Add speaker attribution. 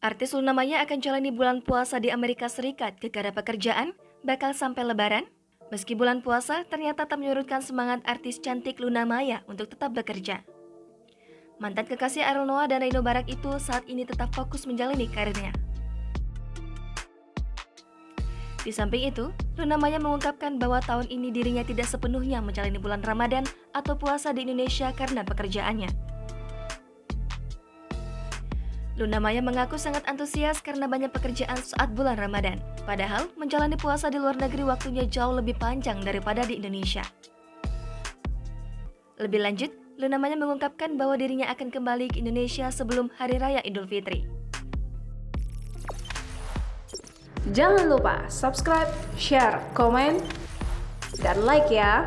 Speaker 1: Artis Luna Maya akan jalani bulan puasa di Amerika Serikat gara pekerjaan bakal sampai Lebaran. Meski bulan puasa, ternyata tak menyurutkan semangat artis cantik Luna Maya untuk tetap bekerja. Mantan kekasih Ariel Noah dan Reno Barak itu saat ini tetap fokus menjalani karirnya. Di samping itu, Luna Maya mengungkapkan bahwa tahun ini dirinya tidak sepenuhnya menjalani bulan Ramadan atau puasa di Indonesia karena pekerjaannya. Luna Maya mengaku sangat antusias karena banyak pekerjaan saat bulan Ramadan. Padahal, menjalani puasa di luar negeri waktunya jauh lebih panjang daripada di Indonesia. Lebih lanjut, Luna Maya mengungkapkan bahwa dirinya akan kembali ke Indonesia sebelum Hari Raya Idul Fitri.
Speaker 2: Jangan lupa subscribe, share, komen, dan like ya!